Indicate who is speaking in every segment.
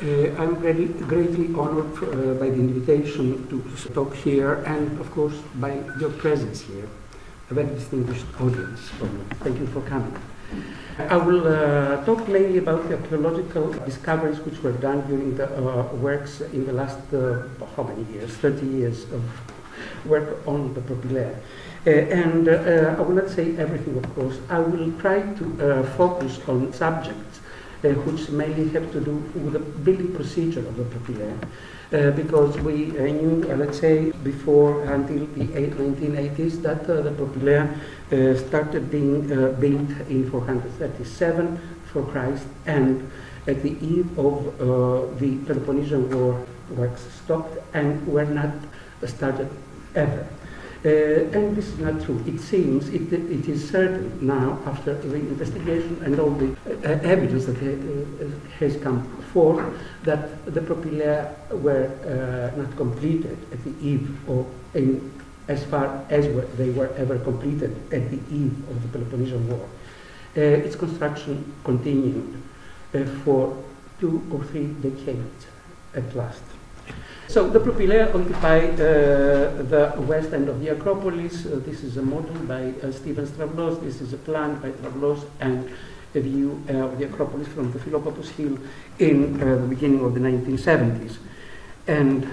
Speaker 1: I'm very greatly honored by the invitation to talk here and, of course, by your presence here. A very distinguished audience. Thank you for coming. I will talk mainly about the archaeological discoveries which were done during the works in the last, how many years? 30 years of work on the Propylaea. And I will not say everything, of course. I will try to focus on subjects which mainly have to do with the building procedure of the Propylaea, because we knew, let's say, before until the 1980s that the Propylaea started being built in 437 for Christ, and at the eve of the Peloponnesian War works stopped and were not started ever. And this is not true. It seems, it is certain now, after the investigation and all the evidence that has come forth, that the Propylaea were not completed at the eve of, as far as they were ever completed at the eve of the Peloponnesian War. Its construction continued for 2 or 3 decades at last. So the Propylaea occupy the west end of the Acropolis. This is a model by Stephen Stravlos. This is a plan by Stravlos and a view of the Acropolis from the Philopopos Hill in the beginning of the 1970s. And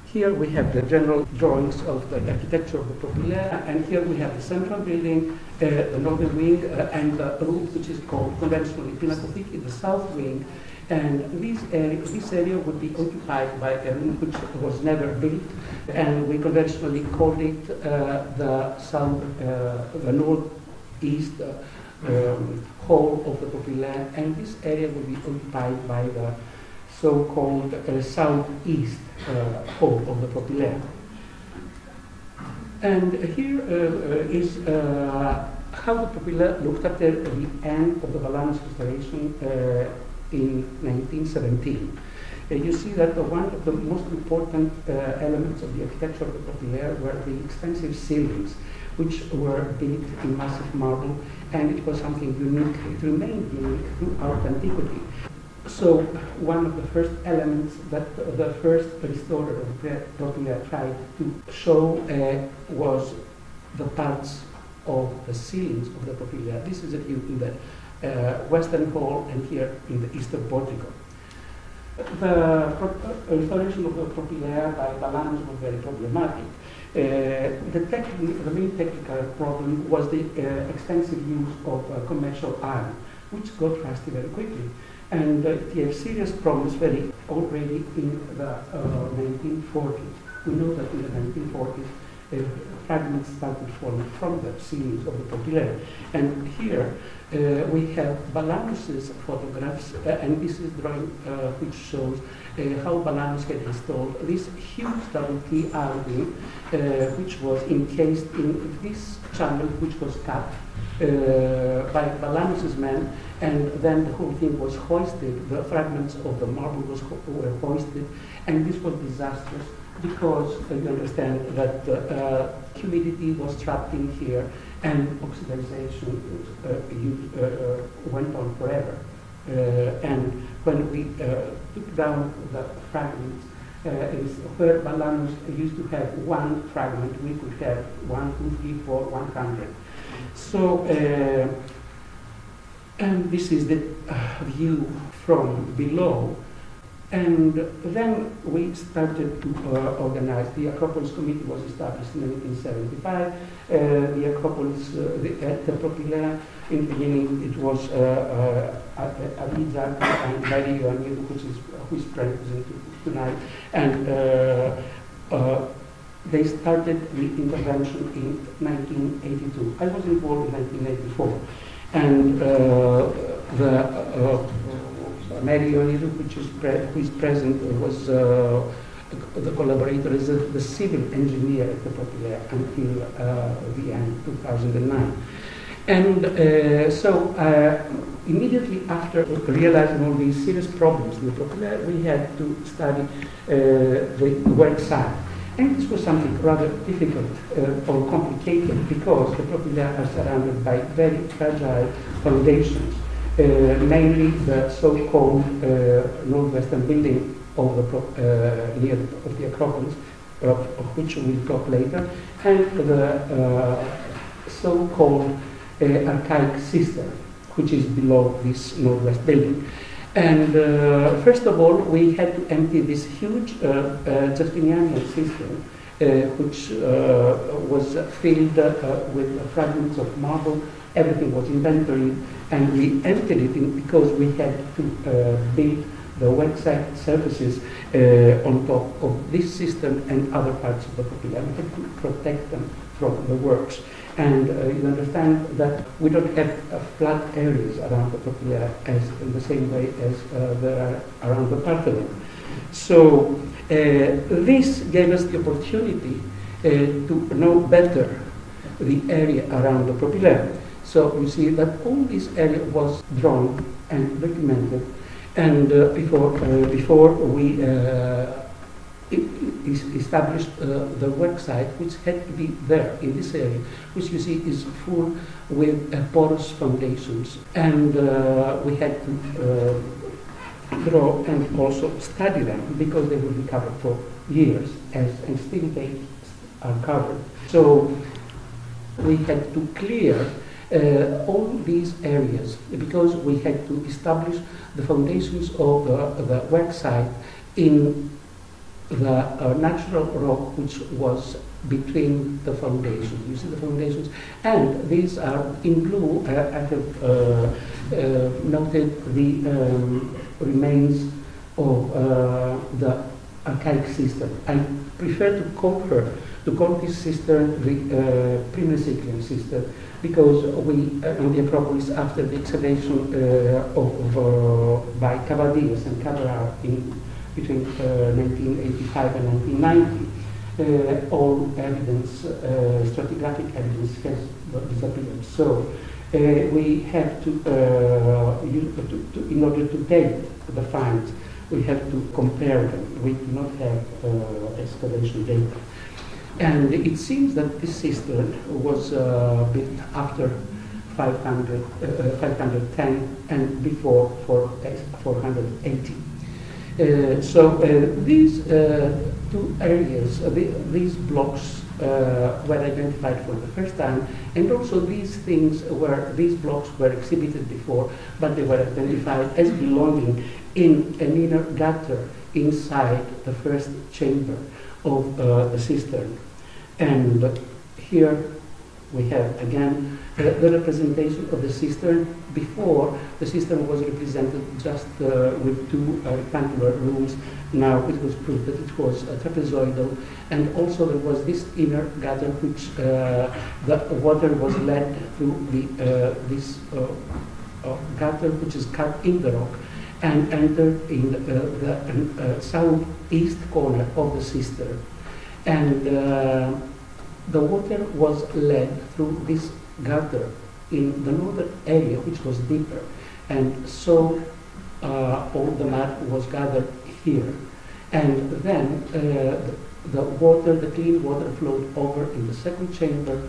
Speaker 1: here we have the general drawings of the architecture of the Propylaea, and here we have the central building, the northern wing, and the roof, which is called conventionally Pinakotheki, the south wing. And this area would be occupied by a room which was never built, and we conventionally called it the northeast hall of the Propylaea, and this area would be occupied by the so-called southeast hall of the Propylaea. And here is how the Propylaea looked after the end of the Balanus restoration in 1917. You see that one of the most important elements of the architecture of the Propylaea were the extensive ceilings, which were built in massive marble, and it was something unique. It remained unique throughout antiquity. So one of the first elements that the first restorer of the Propylaea tried to show was the parts of the ceilings of the Propylaea. This is a view in the western hall and here in the eastern portico. The restoration of the Propylaea by Balanus was very problematic. The main technical problem was the extensive use of commercial iron, which got rusty very quickly. And it gave serious problems already in the 1940s. We know that in the 1940s, fragments started falling from the ceilings of the Propylaea. And here we have Balanus's photographs, and this is drawing which shows how Balanus had installed this huge double key iron, which was encased in this channel, which was cut by Balanus's men, and then the whole thing was hoisted. The fragments of the marble were hoisted, and this was disastrous because you understand that humidity was trapped in here, and oxidization went on forever. And when we took down the fragments, where Balanus used to have one fragment, we could have 1, 2, 3, 4, 100. So, and this is the view from below. And then we started to organize. The Acropolis Committee was established in 1975. The Acropolis, the Propylaea, in the beginning it was Aviza and Mary Ioannidou, who is present tonight. And they started the intervention in 1982. I was involved in 1984. And Mary Ioannidou, who is present, was the collaborator, is the civil engineer at the Propylaea until the end, 2009. And so immediately after realizing all these serious problems in the Propylaea, we had to study the work site. And this was something rather difficult or complicated because the Propylaea are surrounded by very fragile foundations. mainly the so-called northwestern building of near of the Acropolis, of which we'll talk later, and the so-called archaic cistern, which is below this northwest building. And first of all, we had to empty this huge Justinianian cistern, which was filled with fragments of marble. Everything was inventoried, and we emptied it because we had to build the wet surfaces on top of this cistern and other parts of the Propylaea. We had to protect them from the works. And you understand that we don't have flat areas around the Propylaea as in the same way as there are around the Parthenon. So this gave us the opportunity to know better the area around the Propylaea. So you see that all this area was drawn and documented, and before we established the work site, which had to be there in this area, which you see is full with porous foundations, and we had to draw and also study them because they will be covered for years, and still they are covered. So we had to clear all these areas because we had to establish the foundations of the work site in the natural rock which was between the foundations. You see the foundations, and these are in blue. I have noted the remains of the archaic cistern. I prefer to call this cistern the Pre-Mesiclian cistern, because we on the Acropolis, after the excavation by Cavadias and Cavarar between 1985 and 1990, all evidence, stratigraphic evidence, has disappeared. So we have to, in order to date the finds, we have to compare them. We do not have excavation data. And it seems that this cistern was built after 510 and before 480. So these two areas, these blocks were identified for the first time, and also these blocks were exhibited before, but they were identified as belonging in an inner gutter inside the first chamber of the cistern. And here we have again the representation of the cistern. Before, the cistern was represented just with two rectangular rooms. Now it was proved that it was trapezoidal, and also there was this inner gutter which the water was led through this gutter, which is cut in the rock, and entered in the southeast corner of the cistern. And the water was led through this gutter in the northern area, which was deeper, and so all the mud was gathered here. And then the clean water flowed over in the second chamber.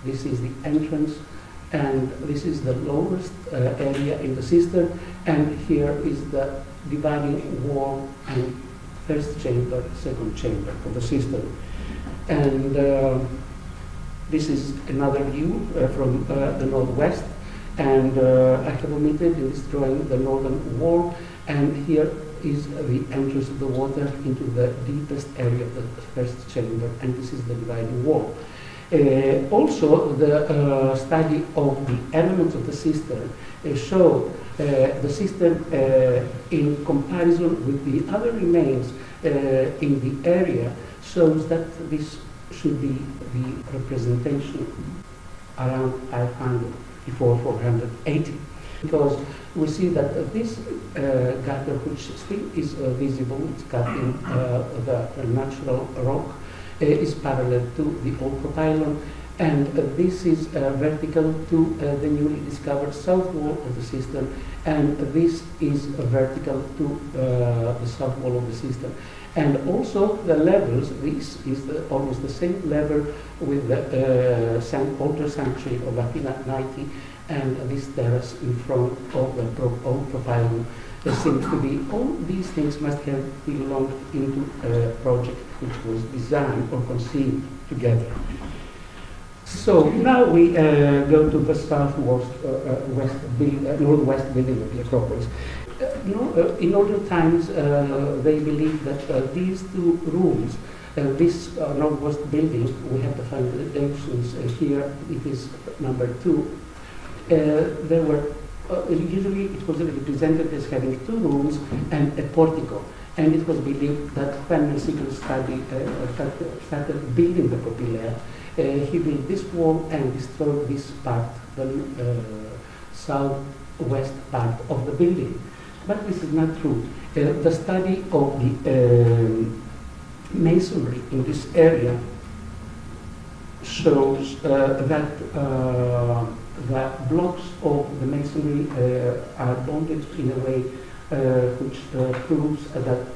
Speaker 1: This is the entrance, and this is the lowest area in the cistern, and here is the dividing wall and first chamber, second chamber of the cistern. And this is another view from the northwest, and I have omitted in this drawing the northern wall, and here is the entrance of the water into the deepest area of the first chamber, and this is the dividing wall. Also, the study of the elements of the cistern showed the cistern in comparison with the other remains in the area, shows that this should be the representation around 500 before 480, because we see that this gutter, which still is visible, it's cut in the natural rock, is parallel to the old Propylaeon, and this is vertical to the newly discovered south wall of the cistern, and this is vertical to the south wall of the cistern. And also the levels, this is almost the same level with the older sanctuary of Athens 90, and this terrace in front of the old propylon. There seems to be, all these things must have belonged into a project which was designed or conceived together. So now we go to the northwest building of the Acropolis. In older times, they believed that these two rooms, this northwest building, we have the foundations here, it is number 2. There were, usually it was represented as having 2 rooms and a portico. And it was believed that when Mexico started building the Propylaea, he built this wall and destroyed this part, the southwest part of the building. But this is not true. The study of the masonry in this area shows that the blocks of the masonry are bonded in a way which proves that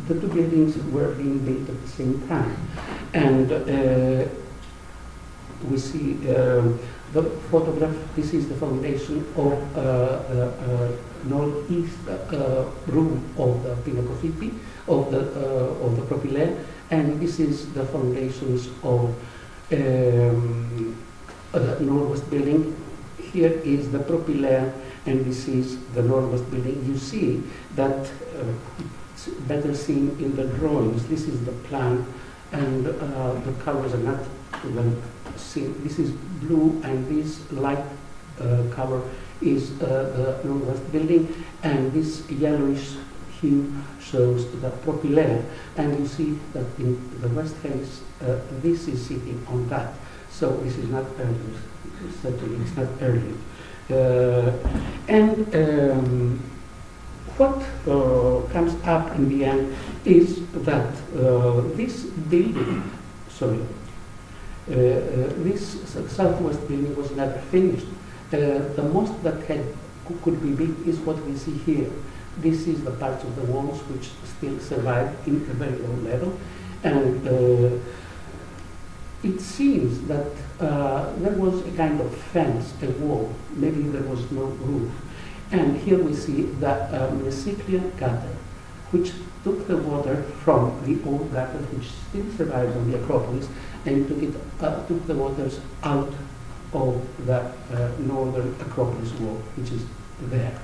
Speaker 1: the 2 buildings were being built at the same time. And we see the photograph. This is the foundation of the northeast room of the Pinacophyti, of the Propylaea, and this is the foundations of the northwest building. Here is the Propylaea, and this is the northwest building. You see that it's better seen in the drawings. This is the plan, and the colors are not even seen. This is blue, and this light color is the northwest building, and this yellowish hue shows the Propylaea. And you see that in the west face, this is sitting on that. So this is not early. Certainly, it's not early. What comes up in the end is that this building, this southwest building was never finished. The most that could be built is what we see here. This is the parts of the walls which still survive in a very low level, and it seems that there was a kind of fence, a wall. Maybe there was no roof. And here we see the Mesiclian gutter, which took the water from the old gutter, which still survives on the Acropolis, and took the waters out of the northern Acropolis wall, which is there.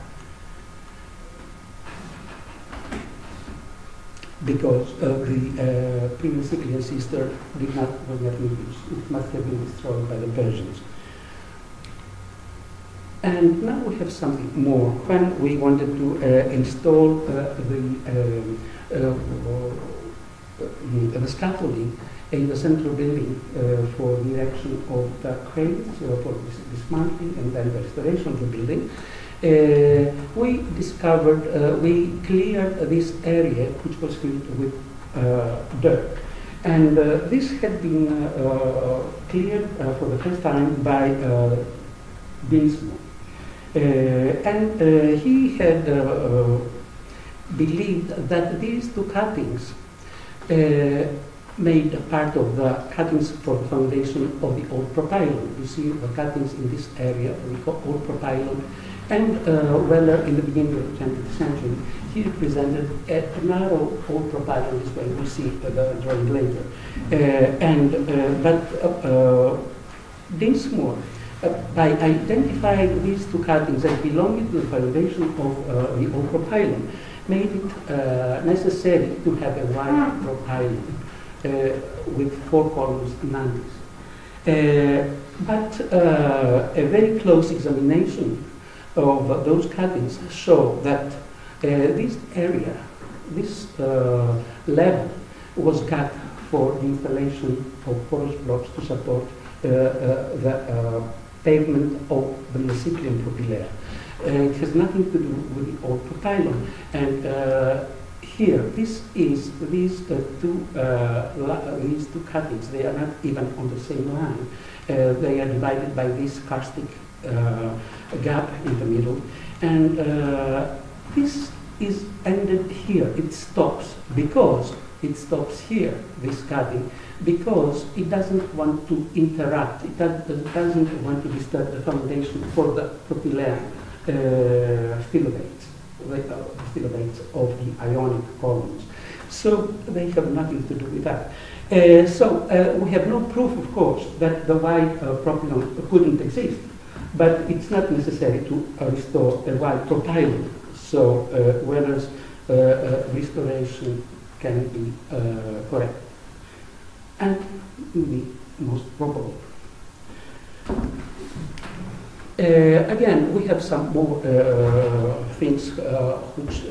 Speaker 1: Because the pre-Mesiclian cistern was not used. It must have been destroyed by the Persians. And now we have something more. When we wanted to install the scaffolding in the central building for the erection of the cranes, for dismantling and then the restoration of the building, we discovered, we cleared this area which was filled with dirt. And this had been cleared for the first time by Dinsmore. And he had believed that these 2 cuttings made a part of the cuttings for the foundation of the old propylon. You see the cuttings in this area of the old propylon. And Weller, in the beginning of the 20th century, he represented a narrow old propylon this way. We'll see the drawing later. But Dinsmore, by identifying these 2 cuttings as belonging to the foundation of the old propylon, made it necessary to have a wide propylon with 4 columns nantes. But a very close examination of those cuttings show that this area, this level, was cut for the installation of porous blocks to support the pavement of the Mesiclian Propylaea. It has nothing to do with the old propylon. And here, these 2 cuttings, they are not even on the same line. They are divided by this karstic gap in the middle, and this is ended here. It stops because
Speaker 2: it stops here, this cutting, because it doesn't want to interrupt, it doesn't want to disturb the foundation for the propylaean stylobates of the ionic columns. So they have nothing to do with that. We have no proof, of course, that the white propylon couldn't exist, but it's not necessary to restore a white propylon. So whether restoration can be correct and the most probable. Again, we have some more things which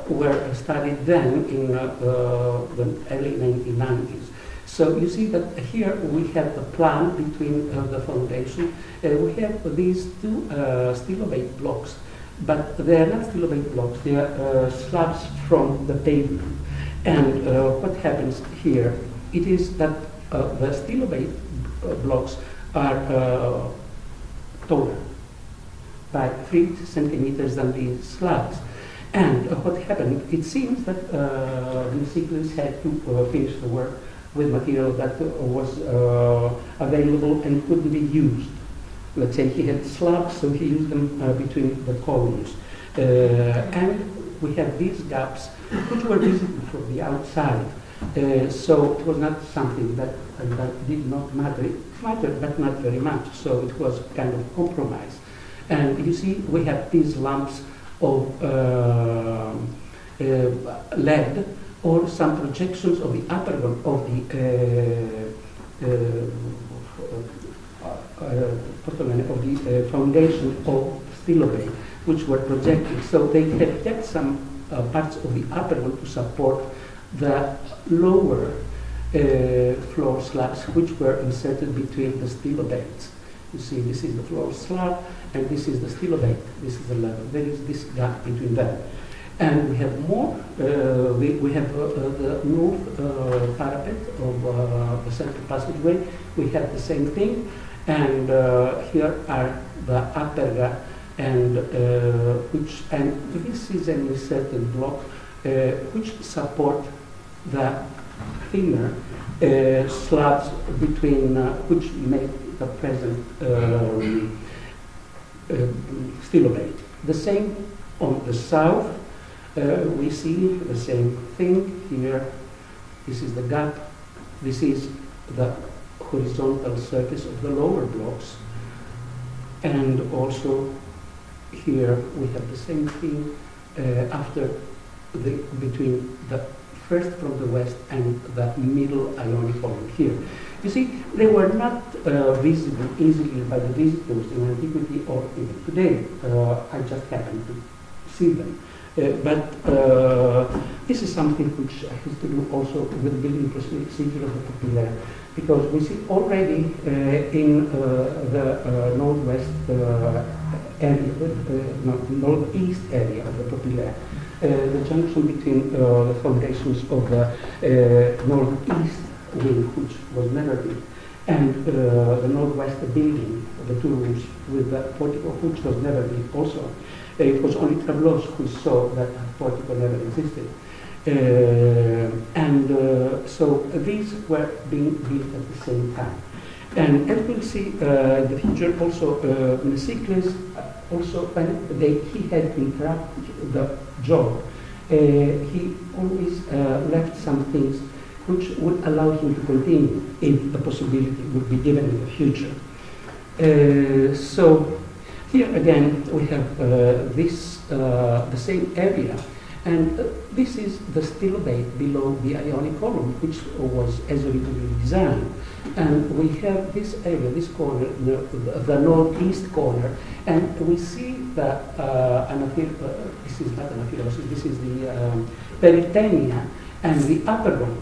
Speaker 2: were studied then in the early 1990s. So you see that here we have the plan between the foundation. We have these two stylobate blocks, but they are not stylobate blocks, they are slabs from the pavement. And what happens here, it is that the stylobate blocks are taller by 3 centimeters than these slabs. And what happened, it seems that Mesiklus had to finish the work with material that was available and couldn't be used. Let's say he had slabs, so he used them between the columns. And we have these gaps which were visible from the outside. So it was not something that did not matter. It mattered, but not very much. So it was kind of compromise. And you see, we have these lumps of lead or some projections of the upper one of the foundation of stylobate, which were projected. So they have kept some parts of the upper one to support the lower floor slabs, which were inserted between the stylobates. You see, this is the floor slab, and this is the stylobate. This is the level. There is this gap between them. And we have more. We have the north parapet of the central passageway. We have the same thing. And here are the upper and this is an inserted block which support the thinner slabs between which make the present stylobate. The same on the south. We see the same thing here. This is the gap. This is the horizontal surface of the lower blocks. And also here we have the same thing between the first from the west and the middle ionic column here. You see, they were not visible easily by the visitors in antiquity or even today. I just happened to see them. But this is something which has to do also with the building procedure of the Propylaea, because we see already in the northwest area, northeast area of the Propylaea, the junction between the foundations of the northeast wing, which was never built, and the northwest building, the two rooms with the portico, which was never built also. It was only Tasos who saw that portico never existed. So these were being built at the same time. And as we'll see in the future, also Mesiklus, also when he had interrupted the job, he always left some things which would allow him to continue if the possibility would be given in the future. So here again we have the same area, and this is the stylobate below the ionic column, which was as originally designed. And we have this area, this corner, the northeast corner, and we see that this is not anaphylosis, this is the peritoneum, and the upper one,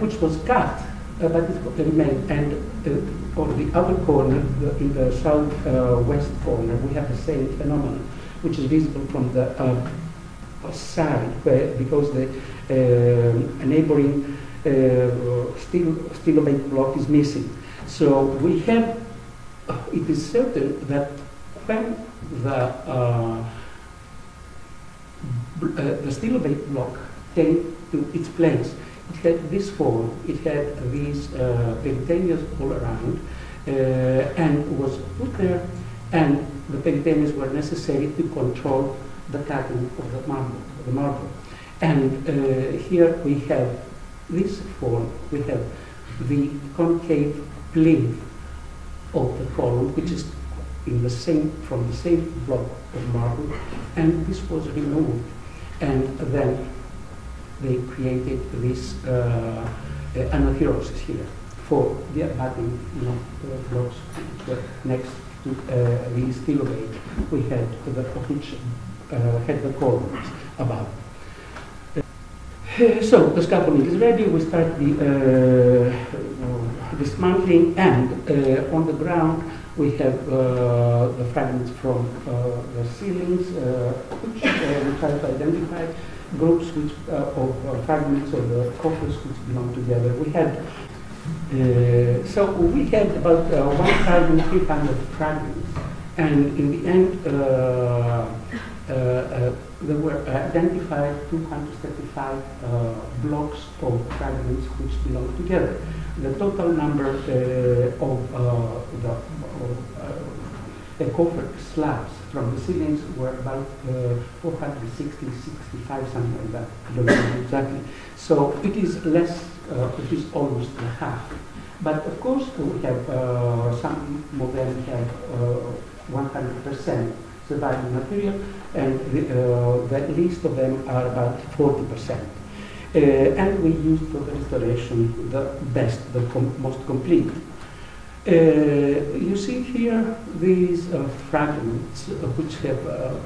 Speaker 2: which was cut, but it remained. And on the other corner, in the southwest corner, we have the same phenomenon, which is visible from the side, because the neighboring stylobate block is missing. So we have, it is certain that when the stylobate block came to its place. It had this form, it had these peritoneas all around, and was put there, and the peritoneas were necessary to control the cutting of the marble. And here we have this form, we have the concave plinth of the column, which is from the same block of marble, and this was removed, and then they created this anathyrosis here for the abutting blocks next to the stylobate we had, which had the columns above. So the scaffolding is ready. We start the dismantling, and on the ground we have the fragments from the ceilings, which we try to identify groups of fragments of the coffers which belong together. We had about 1,300 fragments, and in the end there were identified 235 blocks of fragments which belong together. The total number of the coffer slabs from the ceilings were about 460, 65, something like that. I don't know exactly. So it is less, it is almost half. But of course, we have some of them have 100% surviving material, and the least of them are about 40%. And we used for the restoration the best, the most complete. You see here these fragments which have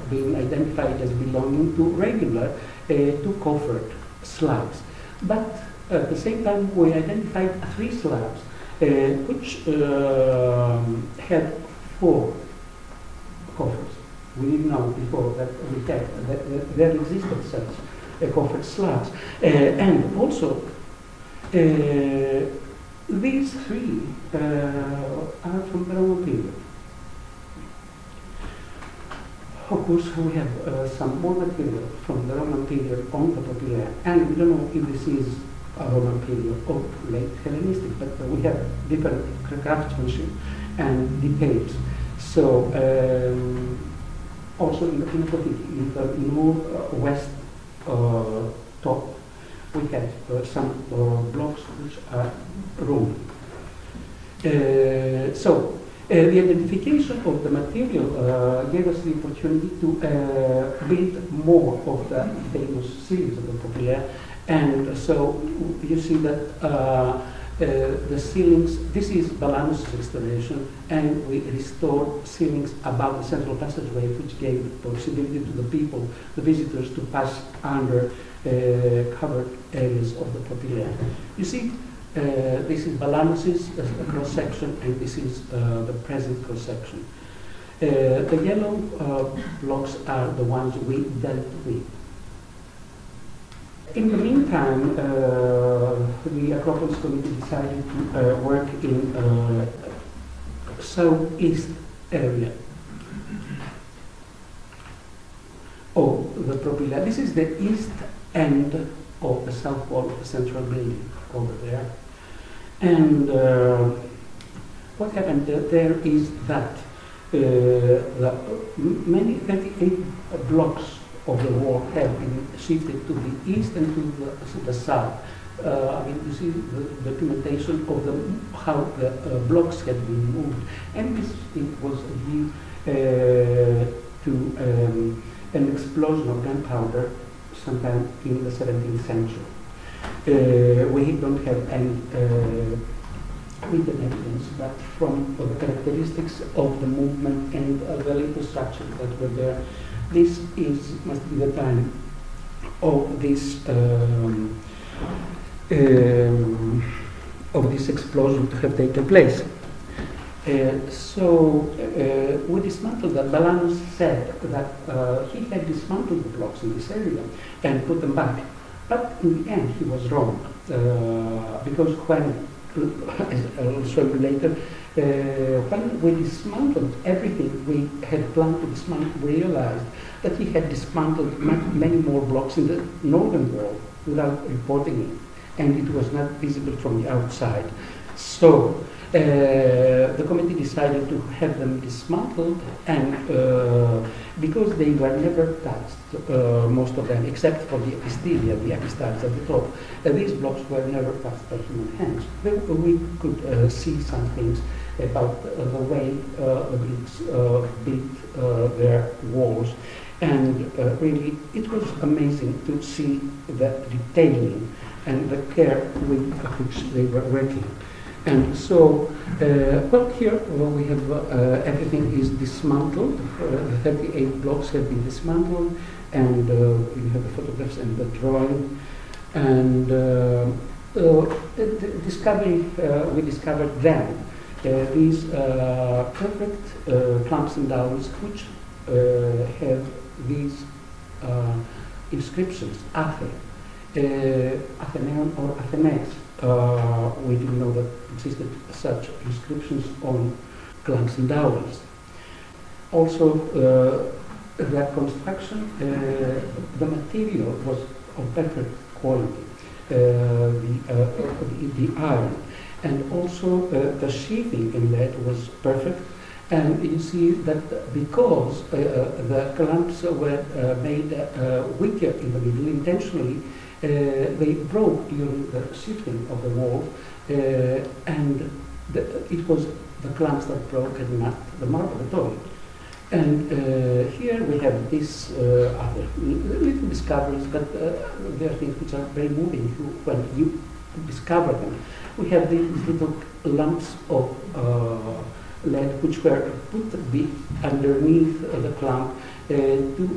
Speaker 2: been identified as belonging to regular two-coffered slabs. But at the same time, we identified 3 slabs which had 4 coffers. We didn't know before that we had that there existed such coffered slabs, and also these 3 are from the Roman period. Of course, we have some more material from the Roman period on the Propylaea, and we don't know if this is a Roman period or late Hellenistic, but we have different craftsmanship and details. So also in the northwest top, we have some blocks which are Roman. So the identification of the material gave us the opportunity to build more of the famous series of the Propylaea, and so you see that the ceilings, this is Balanus' restoration, and we restored ceilings above the central passageway, which gave the possibility to the people, the visitors, to pass under covered areas of the Propylaea. You see, this is Balanus' cross-section, and this is the present cross-section. The yellow blocks are the ones we dealt with. In the meantime, the Acropolis Committee decided to work in southeast area of the Propylaea. This is the east end of the south wall of the central building over there. And what happened there is that many 38 blocks of the wall have been shifted to the east and to the south. I mean, you see the documentation of how the blocks had been moved, and this was due to an explosion of gunpowder sometime in the 17th century. We don't have any written evidence, but from the characteristics of the movement and the little structures that were there, this must be the time of this explosion to have taken place. So we dismantled that. Balanus said that he had dismantled the blocks in this area and put them back. But in the end, he was wrong, because when, as I'll show you later, when we dismantled everything we had planned to dismantle, we realized that he had dismantled many more blocks in the northern wall without reporting it, and it was not visible from the outside. So the committee decided to have them dismantled, and because they were never touched, most of them, except for the epistelia, the epistars at the top, these blocks were never touched by human hands. We could see some things about the way the Greeks built their walls, and really it was amazing to see the detailing and the care with which they were working. And so, well, here we have everything is dismantled. The 38 blocks have been dismantled, and you have the photographs and the drawing. And we discovered then these perfect clumps and dowels, which have these inscriptions, Atheneon or Athenes. We didn't know that existed such inscriptions on clumps and dowels. Also, their construction, the material was of perfect quality, the iron, and also the sheathing in lead was perfect. And you see that because the clumps were made weaker in the middle intentionally, they broke during the shifting of the wall, and it was the clumps that broke and not the marble at all. And here we have these other little discoveries, but they are things which are very moving when you discover them. We have these little lumps of lead which were put underneath the clump to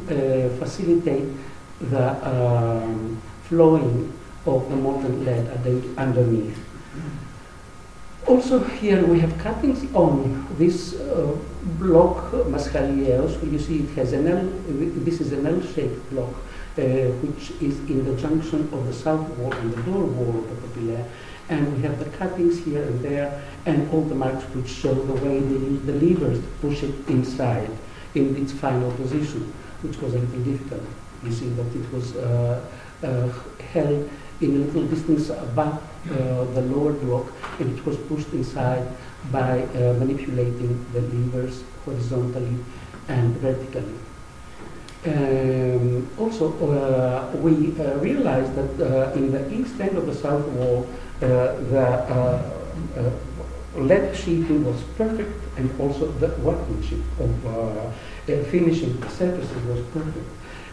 Speaker 2: facilitate the flowing of the molten lead underneath. Also here we have cuttings on this block Maschaleios. You see it has an L, this is an L-shaped block which is in the junction of the south wall and the door wall of the Propylaea. And we have the cuttings here and there, and all the marks which show the way they use the levers to push it inside in its final position, which was a little difficult. You see that it was held in a little distance above the lower block, and it was pushed inside by manipulating the levers horizontally and vertically. Also, we realized that in the east end of the south wall, the lead sheeting was perfect, and also the workmanship of finishing the surfaces was perfect.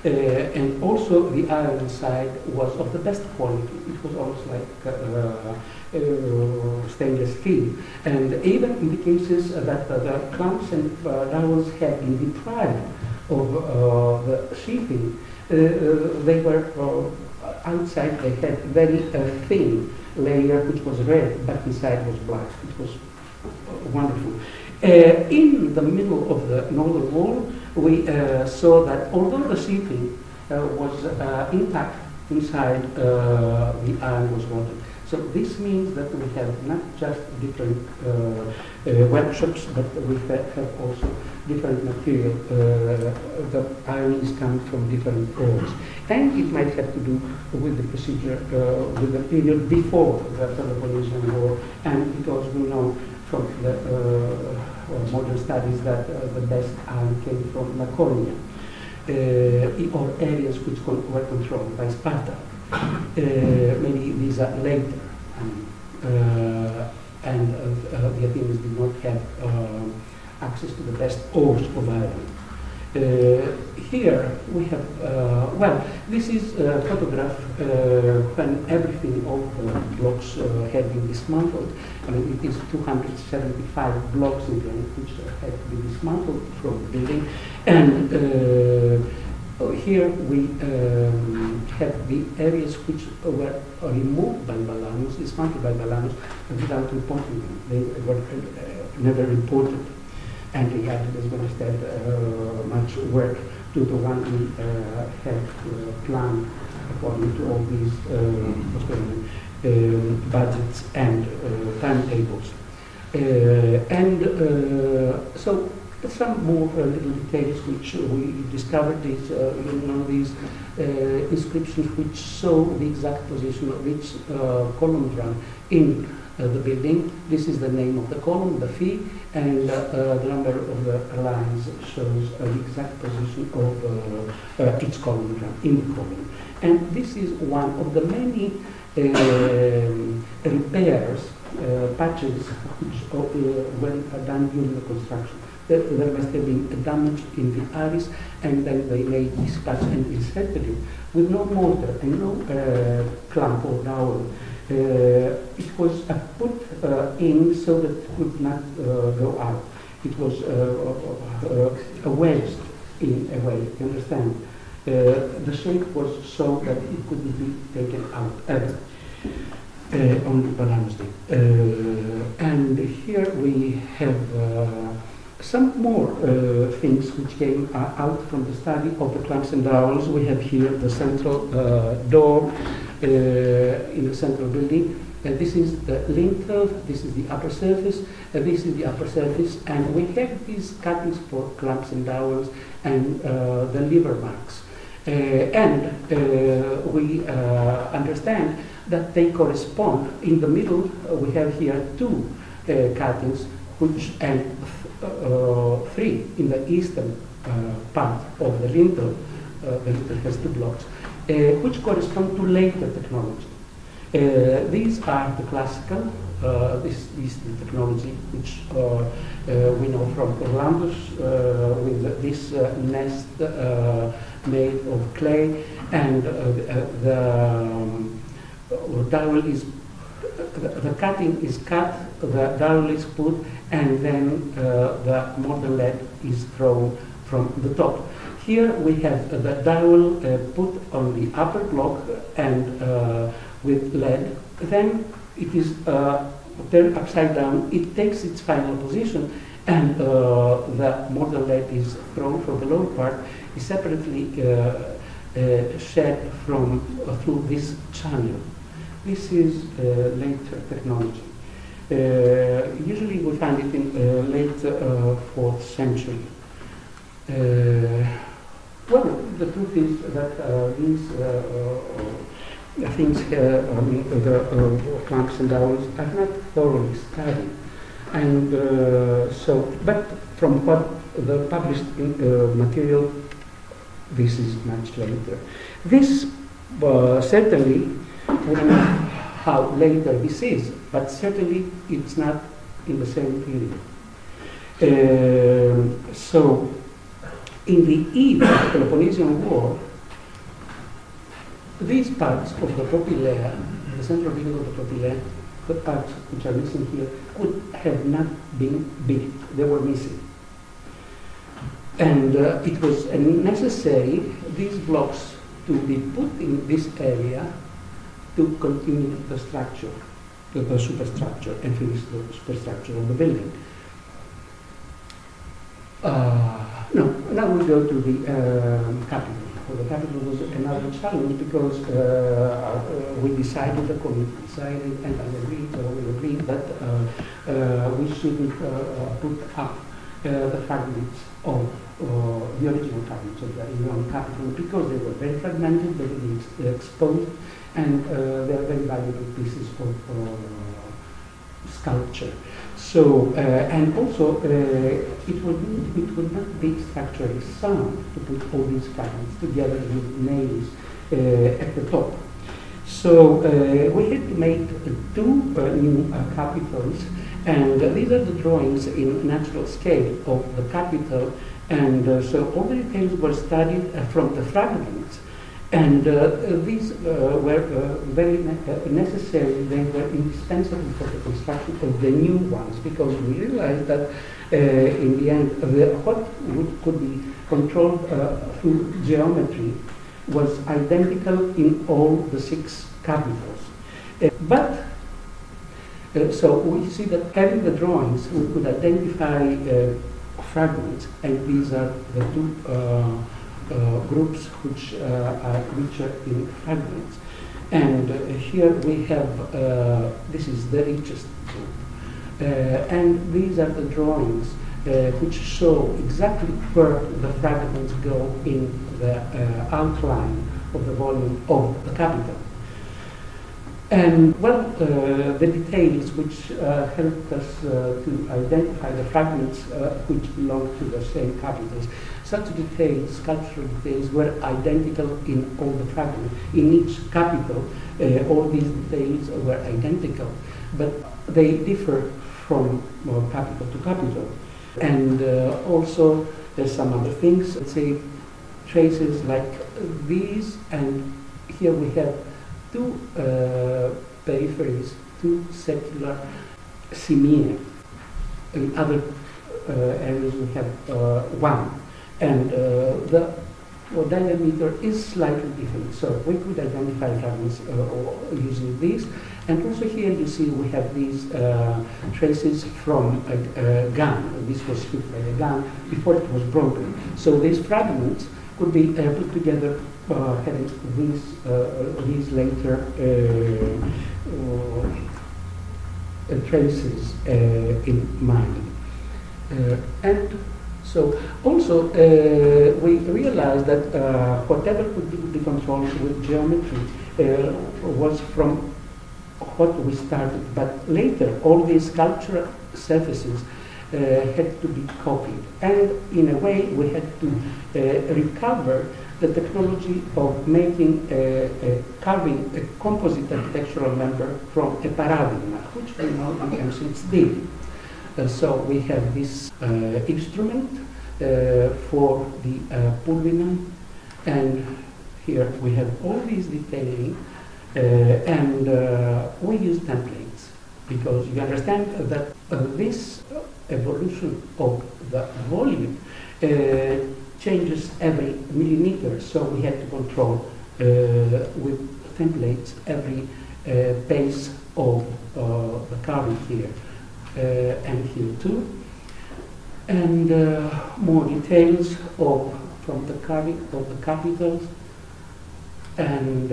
Speaker 2: And also the iron inside was of the best quality. It was almost like stainless steel. And even in the cases that the clumps and dowels had been deprived of the sheathing, they were outside, they had very thin layer which was red, but inside was black. It was wonderful. In the middle of the northern wall, we saw that although the sheathing was intact inside, the iron was rotted. So this means that we have not just different workshops, but we have also different material. The iron is coming from different ores. And it might have to do with the procedure, with the period before the Peloponnesian War, and because we know from the modern studies that the best iron came from Laconia, or areas which were controlled by Sparta. Maybe these are later, and the Athenians did not have access to the best ores of iron. Here we have, well, this is a photograph when everything, all the blocks had been dismantled. I mean, it is 275 blocks in the which had been dismantled from the building. And here we have the areas which were removed by Balanus, dismantled by Balanus, without reporting them. They were never reported. And the Athens were instead much work to the one we had planned according to all these budgets and timetables. So Some more little details which we discovered is, these inscriptions which show the exact position of each column run in the building. This is the name of the column, the fee, and the number of the lines shows the exact position of each column run in the column. And this is one of the many repairs, patches, which were done during the construction. There must have been a damage in the iris, and then they made this patch and inserted it with no mortar and no clamp or dowel. It was put in so that it could not go out. It was wedged in a way, you understand? The shape was so that it couldn't be taken out on Balanos Day. And here we have some more things which came out from the study of the clamps and dowels. We have here the central door in the central building. This is the lintel, this is the upper surface, this is the upper surface, and we have these cuttings for clamps and dowels and the lever marks. And we understand that they correspond. In the middle, we have here two cuttings, which and three in the eastern part of the lintel. The lintel has two blocks, which correspond to later technology. These are the classical. This is the technology which we know from Orlando's with this nest made of clay, and the dowel is the cutting is cut, the dowel is put, and then the mortar lead is thrown from the top. Here we have the dowel put on the upper block and with lead. Then it is turned upside down. It takes its final position, and the mortar lead is thrown from the lower part, is separately shed from through this channel. This is later technology. Usually we find it in late 4th century. Well, the truth is that these things, the clamps and dowels, are not thoroughly studied. And but from what the published material, this is much later. This certainly, we don't know how later this is, but certainly it's not in the same period. So, in the eve of the Peloponnesian War, these parts of the Propylaea, the central building of the Propylaea, the parts which are missing here, could have not been built. They were missing. And it was necessary, these blocks, to be put in this area to continue the structure, the superstructure, and finish the superstructure of the building. Now we go to the capital. Well, the capital was another challenge because we decided, the committee decided, and I agreed, we agreed that we shouldn't put up the fragments of the original fragments of the Ionian capital because they were very fragmented, they were exposed, and they are very valuable pieces of sculpture. So, and also, it would not be structurally sound to put all these fragments together with nails at the top. So, we had to make two new capitals, and these are the drawings in natural scale of the capital, and so all the details were studied from the fragments. And these were very necessary. They were indispensable for the construction of the new ones, because we realized that in the end, what could be controlled through geometry was identical in all the 6 capitals. So we see that having the drawings, we could identify fragments, and these are the 2 groups which are richer in fragments. And here we have, this is the richest group. And these are the drawings which show exactly where the fragments go in the outline of the volume of the capital. And well, the details which helped us to identify the fragments which belong to the same capitals, such details, sculptural details, were identical in all the fragments. In each capital, all these details were identical, but they differ from capital to capital. And also there's some other things, let's say traces like these, and here we have two peripheries, two secular cimea. In other areas we have one, and the diameter is slightly different. So we could identify fragments using these. And also here you see we have these traces from a gun. This was hit by a gun before it was broken. So these fragments could be put together having these later traces in mind. And so also we realized that whatever could be controlled with geometry was from what we started, but later all these sculptural surfaces had to be copied, and in a way we had to recover the technology of making carving a composite architectural member from a paradigm, which we know in ancients did. So we have this instrument for the pulvinum, and here we have all these detailing, and we use templates, because you understand that this evolution of the volume changes every millimeter, so we had to control with templates every base of the carving here and here too, and more details from the carving of the capitals. And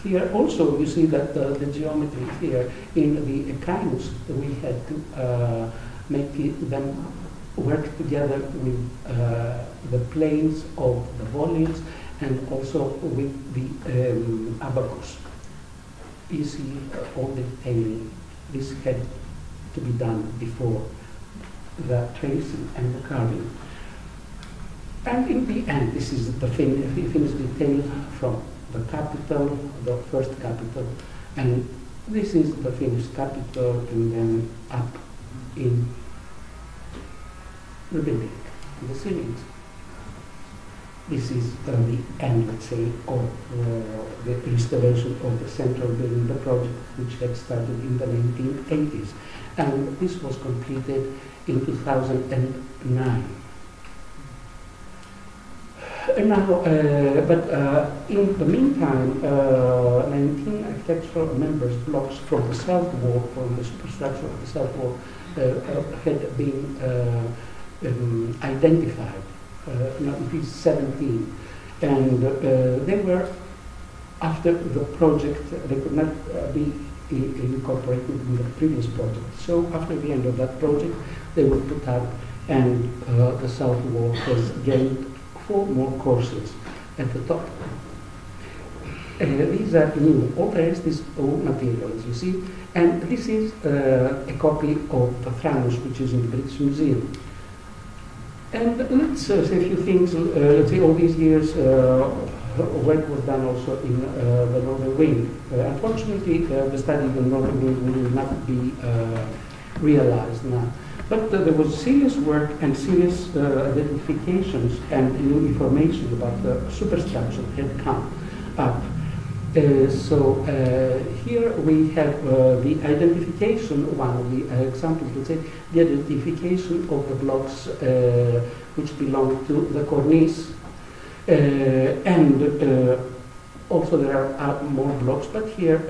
Speaker 2: here also you see that the geometry here in the echinus, we had to make them work together with the planes of the volumes and also with the abacus. You see all the detailing. This had to be done before the tracing and the carving. And in the end, this is the finished detail from the capital, the first capital, and this is the finished capital, and then up in the building, the ceilings. This is the end, let's say, of the restoration of the central building, the project which had started in the 1980s, and this was completed in 2009. Now, but in the meantime, 19 architectural members blocks from the south wall, from the superstructure of the south wall, had been identified. No, it is 17, and they were, after the project, they could not be incorporated in the previous project. So after the end of that project, they were put up, and the south wall has gained 4 more courses at the top. These are new. All the rest is old materials, you see. And this is a copy of the Thanos, which is in the British Museum. And let's say a few things. Let's say all these years, work was done also in the northern wing. Unfortunately, the study in the northern wing will not be realized now. But there was serious work and serious identifications and new information about the superstructure had come up. So here we have the identification, one of the examples, let's say, the identification of the blocks which belong to the cornice. And also there are more blocks, but here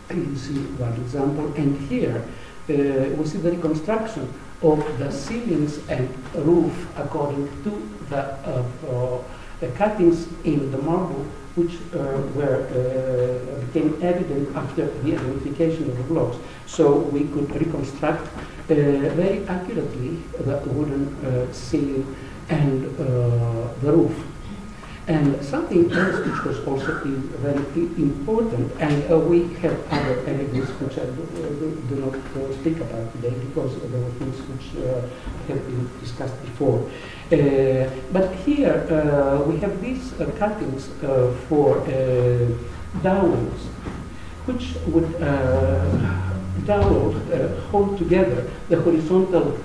Speaker 2: you see one example, and here we see the reconstruction of the ceilings and roof according to the cuttings in the marble, which became evident after the identification of the blocks. So we could reconstruct very accurately the wooden ceiling and the roof. And something else which was also very important, and we have other evidence which I do not speak about today because there were things which have been discussed before. But here we have these cuttings for dowels, which would hold together the horizontal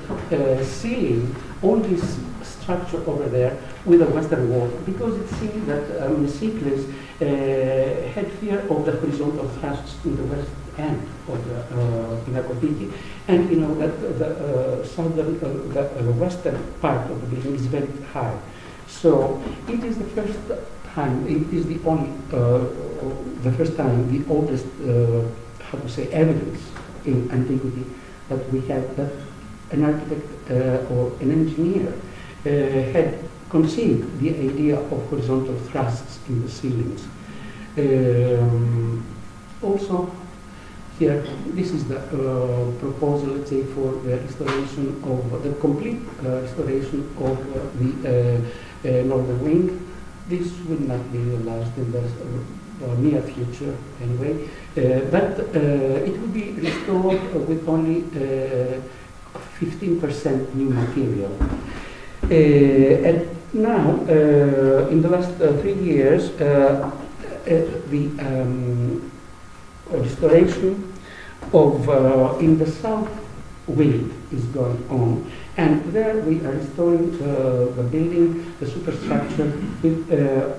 Speaker 2: ceiling, all this structure over there, with the western wall, because it seemed that Messicles had fear of the horizontal thrusts in the west end of the Pinacotheki, and you know that the southern, the western part of the building is very high. So it is the first time, it is the only, the first time, the oldest, how to say, evidence in antiquity that we have that an architect or an engineer had conceived the idea of horizontal thrusts in the ceilings. Also, here, this is the proposal, let's say, for the restoration of the complete restoration of the northern wing. This will not be realized in the near future, anyway, but it will be restored with only 15% new material. And now, in the last 3 years, the restoration of in the south wing is going on, and there we are restoring the building, the superstructure, with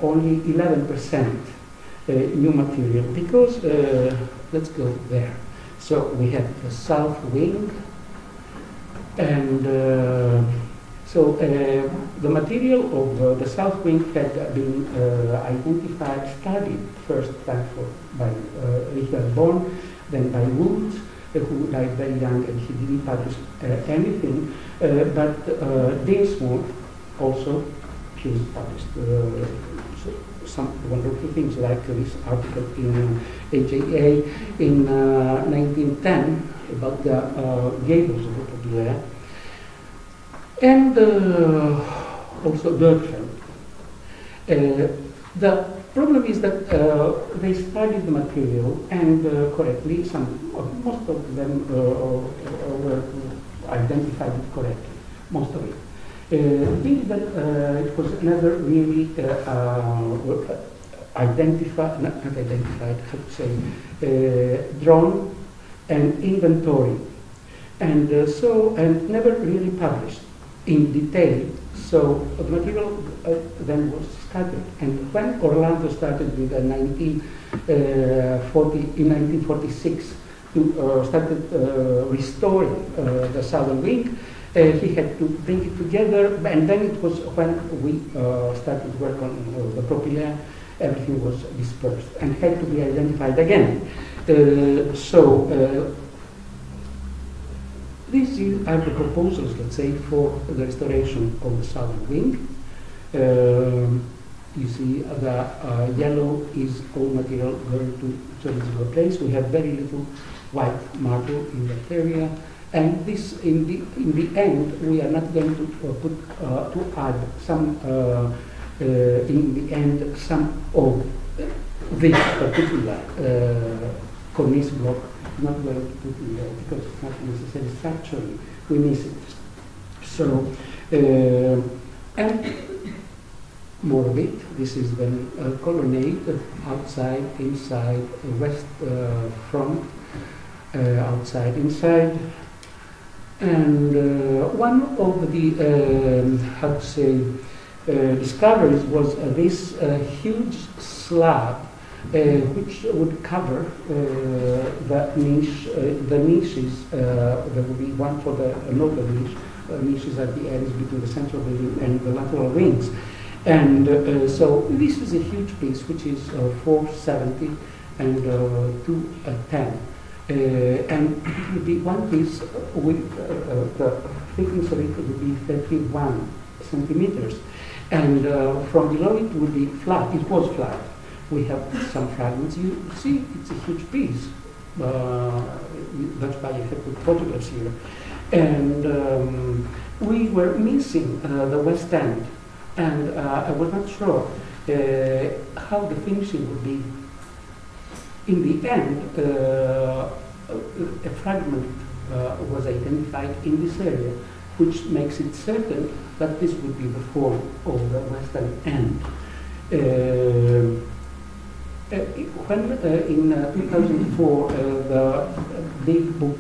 Speaker 2: only 11% new material, because let's go there. So we have the south wing, and so the material of the south wing had been identified, studied first time by Richard Born, then by Woods, who died very young and he didn't publish anything, but Dinsmore also, he published some wonderful things, like this article in AJA in 1910 about the gables of the Propylaea, and also Bergfeld. The problem is that they studied the material, and correctly, most of them were identified it correctly, most of it. The thing is that it was never really identified, not identified, how to say, drawn and inventory, and and never really published in detail. So the material then was scattered, and when Orlando started with in 1946 to started restoring the southern wing, he had to bring it together, and then it was when we started work on the Propylaea, everything was dispersed and had to be identified again. These are the proposals, let's say, for the restoration of the southern wing. You see the yellow is all material going to serviceable place. We have very little white marble in that area. And this, in the end, we are not going to to add some, in the end, some of this particular cornice block, not going to put in there because it's not necessary structurally. We miss it. So, and more of it. This is then colonnade, outside, inside, west, front, outside, inside. And one of the, how to say, discoveries was this huge slab which would cover the niche, the niches. There would be one for the northern niche, niches at the ends between the central building and the lateral wings. And so this is a huge piece, which is 470 and 210. And it would be one piece with the thickness of it would be 31 centimeters. And from below it would be flat. It was flat. We have some fragments. You see, it's a huge piece. That's why you have put photographs here. And we were missing the west end, and I was not sure how the finishing would be. In the end, a fragment was identified in this area, which makes it certain that this would be the form of the western end. When in 2004 the big book,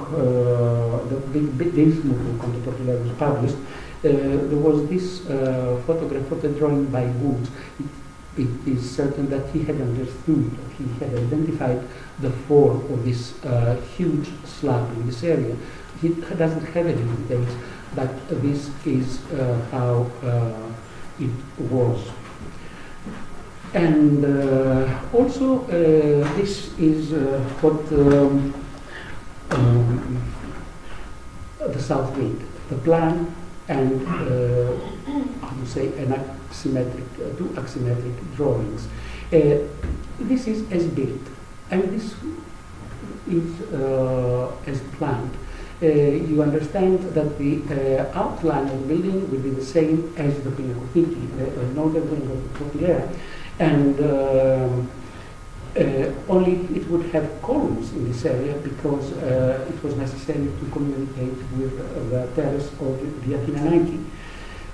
Speaker 2: this book on the Propylaea was published, there was this photograph of the drawing by Wood. It is certain that he had understood, he had identified the form of this huge slab in this area. He doesn't have any details, but this is how it was. And also, this is what the south wing, the plan, and how to say, an axisymmetric, two axisymmetric drawings. This is as built, and this is as planned. You understand that the outline of the building will be the same as the Pinacotheki, the northern wing of the Propylaea, and only it would have columns in this area because it was necessary to communicate with the terrace of the Athena.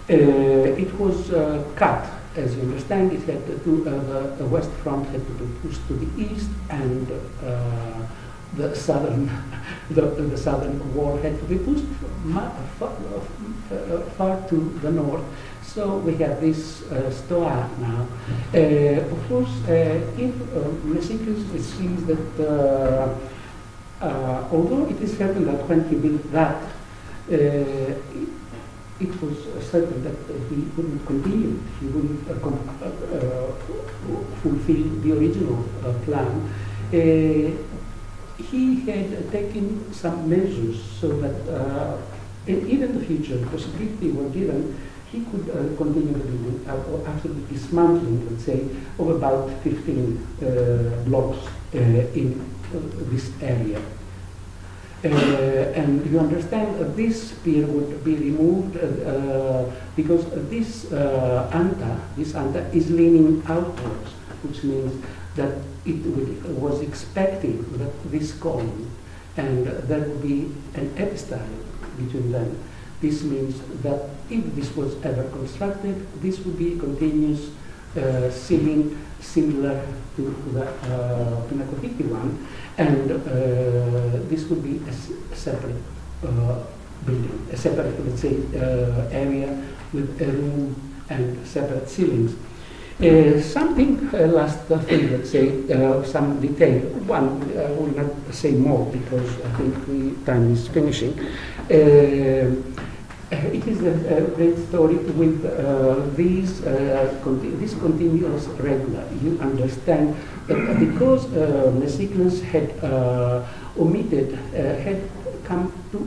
Speaker 2: It was cut, as you understand. It had the west front had to be pushed to the east, and the southern wall had to be pushed far to the north. So we have this stoa now. Of course, if Mesicles sees that, although it is certain that when he built that, it was certain that he wouldn't continue, he wouldn't fulfill the original plan. He had taken some measures so that even in the future, the possibility were given, he could continue the building after the dismantling, let's say, of about 15 blocks in this area. And you understand this pier would be removed because this anta is leaning outwards, which means that it was expecting that this column and there would be an epistyle between them. This means that if this was ever constructed, this would be a continuous ceiling similar to the Pinacotheki one, and this would be a separate building, a separate, let's say, area with a room and separate ceilings. Something last thing, let's say, some detail. One, I will not say more because I think time is finishing. It is a great story with this continuous regular. You understand that because Mesicles had omitted, had come to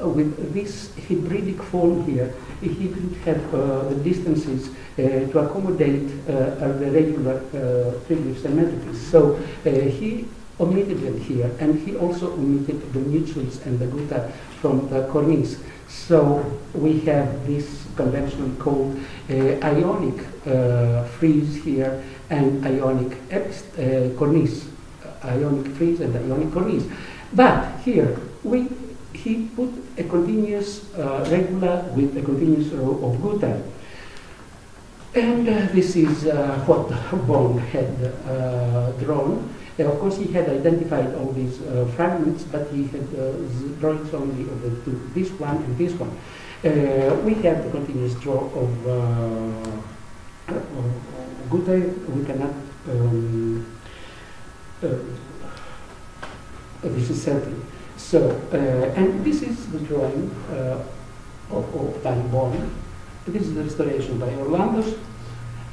Speaker 2: with this hybridic form here, he didn't have the distances to accommodate the regular three-leaf symmetries. So he omitted them here, and he also omitted the mutuals and the gutta from the cornice. So we have this convention called ionic frieze here and ionic cornice, ionic frieze and ionic cornice. But here he put a continuous regular with a continuous row of gutta. And this is what Bond had drawn. Of course, he had identified all these fragments, but he had drawings only of the two, this one and this one. We have the continuous draw of gutta. We cannot. This is certain. So, and this is the drawing by Bond. This is the restoration by Orlandos.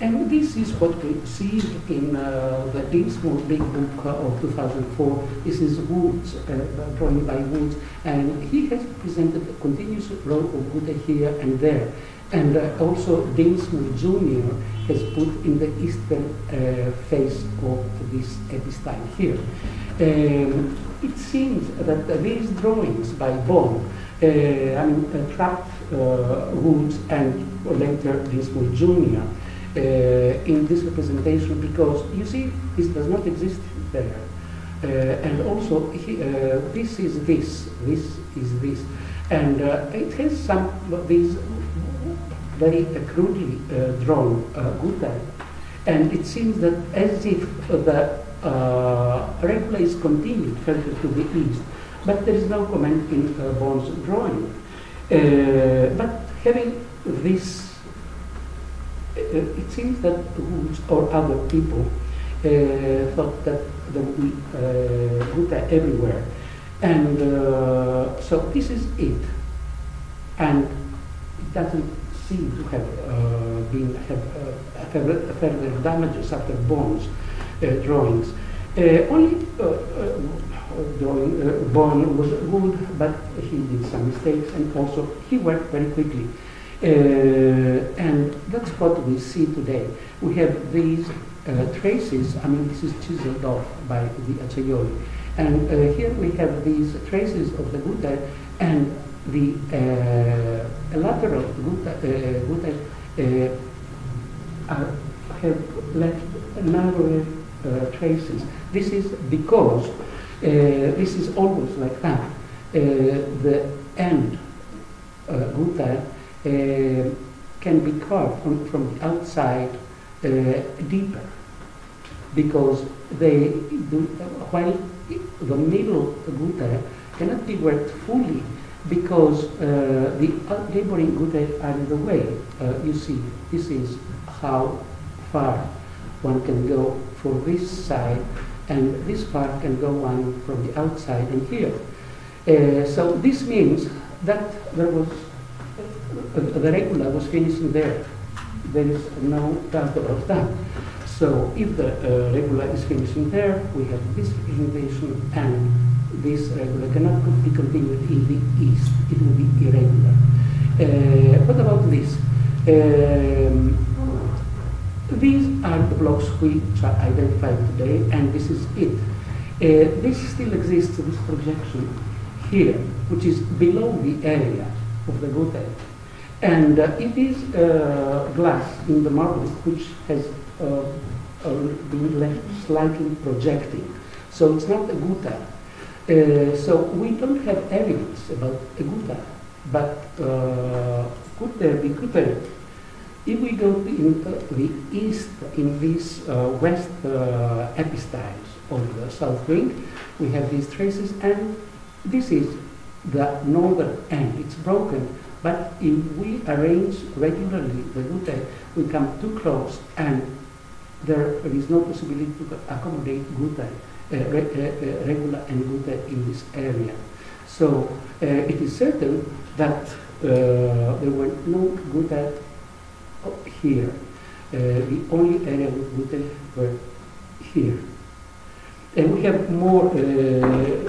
Speaker 2: And this is what we see in the Dinsmore Big Book of 2004. This is Woods, drawing by Woods, and he has presented a continuous row of Buddha here and there. And also Dinsmore Jr. has put in the eastern face of this epistyle here. It seems that these drawings by Bond, trapped Woods and later Dinsmore Jr. In this representation, because you see this does not exist there, and also this is this is this, and it has some of these very crudely drawn Gutta, and it seems that as if the regula is continued further to the east, but there is no comment in Bond's drawing. But having this, it seems that Woods or other people thought that there would be Gutta everywhere, and so this is it, and it doesn't seem to have further damages after Bond's drawings. Only Bond was good, but he did some mistakes, and also he worked very quickly. And that's what we see today. We have these traces. I mean, this is chiseled off by the Acciaioli, and here we have these traces of the Gutta, and the lateral Gutta have left narrower traces. This is because this is always like that. The end Gutta can be carved from the outside deeper, because they do, while the middle Gutta cannot be worked fully, because the neighboring Gutta are in the way. You see, this is how far one can go for this side, and this far can go on from the outside and here. So this means that there was the regula was finishing there. There is no doubt about that. So if the regula is finishing there, we have this representation, and this regula cannot be continued in the east. It will be irregular. What about this? These are the blocks which are identified today, and this is it. This still exists, this projection here, which is below the area of the Gutta. And it is glass in the marble which has been left slightly projecting. So it's not a Gutta. So we don't have evidence about a Gutta, but could there be Gutta? If we go in the east, in these west epistyles of the south wing, we have these traces, and this is the northern end. It's broken, but if we arrange regularly the Gutta, we come too close, and there is no possibility to accommodate Gutta, regula and Gutta in this area. So it is certain that there were no Gutta here. The only area with Gutta were here. And we have more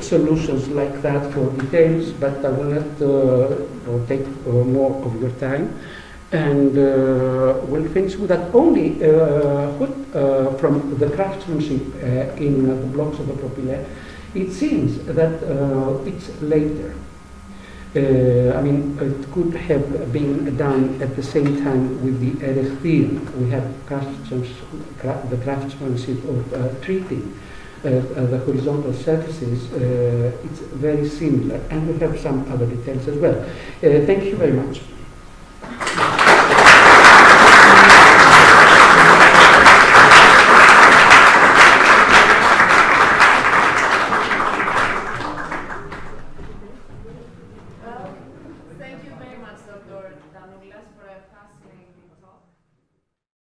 Speaker 2: solutions like that for details, but I will not take more of your time. And we'll finish with that. Only from the craftsmanship in the blocks of the Propylaea, it seems that it's later. It could have been done at the same time with the Erechtheion. We have the craftsmanship of treating the horizontal surfaces. It's very similar, and we have some other details as well. Thank you very much.
Speaker 3: Thank you very much, Dr. Tanoulas, for